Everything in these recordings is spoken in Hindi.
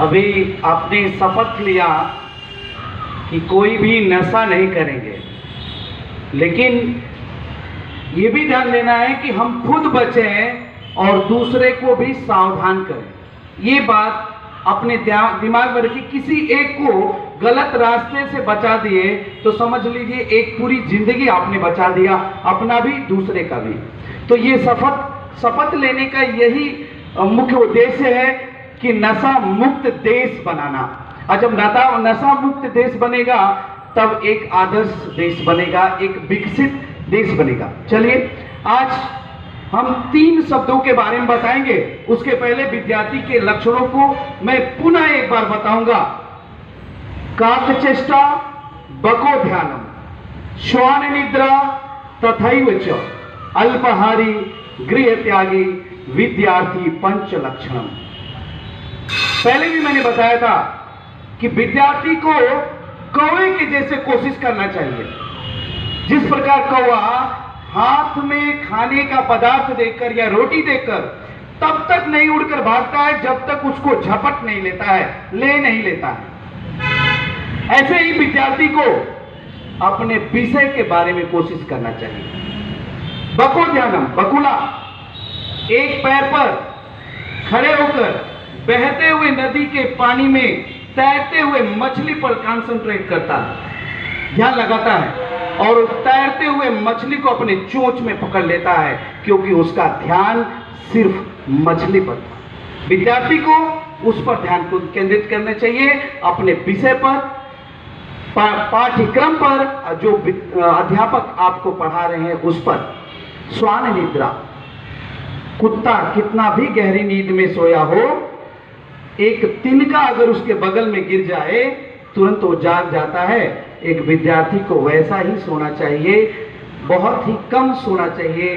अभी आपने शपथ लिया कि कोई भी नशा नहीं करेंगे, लेकिन ये भी ध्यान देना है कि हम खुद बचें और दूसरे को भी सावधान करें। ये बात अपने दिमाग में रखिए। किसी एक को गलत रास्ते से बचा दिए तो समझ लीजिए एक पूरी जिंदगी आपने बचा दिया, अपना भी दूसरे का भी। तो ये शपथ लेने का यही मुख्य उद्देश्य है कि नशा मुक्त देश बनाना। और जब नशा मुक्त देश बनेगा तब एक आदर्श देश बनेगा, एक विकसित देश बनेगा। चलिए आज हम 3 शब्दों के बारे में बताएंगे। उसके पहले विद्यार्थी के लक्षणों को मैं पुनः एक बार बताऊंगा। काकचेष्टा, बको ध्यानम, श्वान निद्रा तथैव च, अल्पाहारी, गृह त्यागी, विद्यार्थी पंच लक्षणम। पहले भी मैंने बताया था कि विद्यार्थी को कौवे के जैसे कोशिश करना चाहिए। जिस प्रकार कौवा हाथ में खाने का पदार्थ देखकर या रोटी देखकर तब तक नहीं उड़कर भागता है जब तक उसको झपट नहीं लेता है, ले नहीं लेता है। ऐसे ही विद्यार्थी को अपने विषय के बारे में कोशिश करना चाहिए। बको ध्यानम, बकुला एक पैर पर खड़े होकर बहते हुए नदी के पानी में तैरते हुए मछली पर कंसंट्रेट करता है, ध्यान लगाता है और तैरते हुए मछली को अपने चोंच में पकड़ लेता है, क्योंकि उसका ध्यान सिर्फ मछली पर था। विद्यार्थी को उस पर ध्यान को केंद्रित करना चाहिए, अपने विषय पर, पाठ्यक्रम पर, जो अध्यापक आपको पढ़ा रहे हैं उस पर। श्वान निद्रा, कुत्ता कितना भी गहरी नींद में सोया हो, एक तिनका अगर उसके बगल में गिर जाए तुरंत वो जाग जाता है। एक विद्यार्थी को वैसा ही सोना चाहिए, बहुत ही कम सोना चाहिए।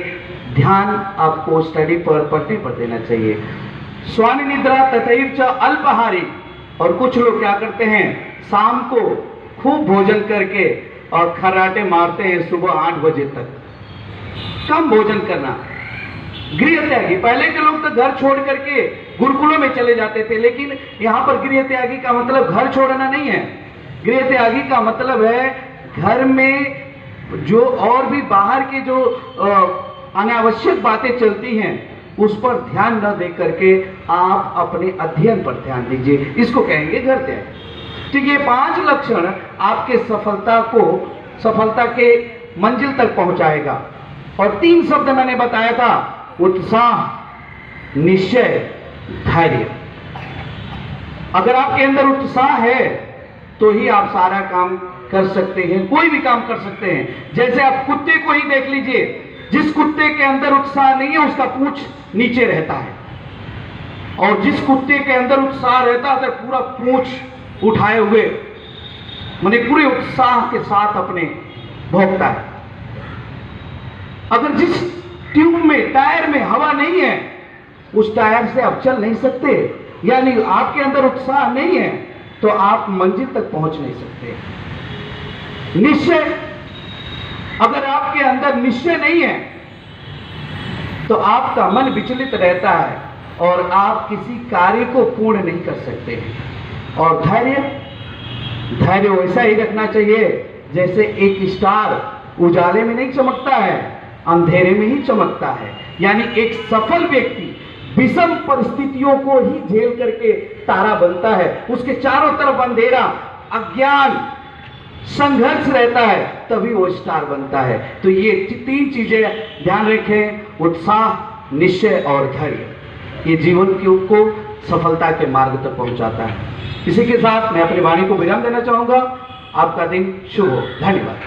ध्यान आपको स्टडी पर, पढ़ने पर देना चाहिए। श्वान निद्रा तथैव च, अल्पाहारी। और कुछ लोग क्या करते हैं, शाम को खूब भोजन करके और खर्राटे मारते हैं सुबह 8 बजे तक। कम भोजन करना। गृह त्यागी, पहले के लोग तो घर छोड़ करके गुरुकुलों में चले जाते थे, लेकिन यहाँ पर गृह त्यागी का मतलब घर छोड़ना नहीं है। गृह त्यागी का मतलब है घर में जो और भी बाहर के जो अनावश्यक बातें चलती हैं उस पर ध्यान न दे करके आप अपने अध्ययन पर ध्यान दीजिए। इसको कहेंगे घर त्यागी। ठीक, ये 5 लक्षण आपके सफलता के मंजिल तक पहुंचाएगा। और 3 शब्द मैंने बताया था, उत्साह, निश्चय, धैर्य। अगर आपके अंदर उत्साह है तो ही आप सारा काम कर सकते हैं, कोई भी काम कर सकते हैं। जैसे आप कुत्ते को ही देख लीजिए, जिस कुत्ते के अंदर उत्साह नहीं है उसका पूंछ नीचे रहता है, और जिस कुत्ते के अंदर उत्साह रहता है तो पूरा पूंछ उठाए हुए माने पूरे उत्साह के साथ अपने भोंकता है। अगर जिस ट्यूब में, टायर में हवा नहीं है उस टायर से आप चल नहीं सकते, यानी आपके अंदर उत्साह नहीं है तो आप मंजिल तक पहुंच नहीं सकते। निश्चय, अगर आपके अंदर निश्चय नहीं है तो आपका मन विचलित रहता है और आप किसी कार्य को पूर्ण नहीं कर सकते हैं। और धैर्य वैसा ही रखना चाहिए जैसे एक स्टार उजाले में नहीं चमकता है, अंधेरे में ही चमकता है। यानी एक सफल व्यक्ति विषम परिस्थितियों को ही झेल करके तारा बनता है। उसके चारों तरफ अंधेरा, अज्ञान, संघर्ष रहता है, तभी वो स्टार बनता है। तो ये 3 चीजें ध्यान रखें, उत्साह, निश्चय और धैर्य। ये जीवन को सफलता के मार्ग तक पहुंचाता है। इसी के साथ मैं अपनी वाणी को विराम देना चाहूंगा। आपका दिन शुभ हो। धन्यवाद।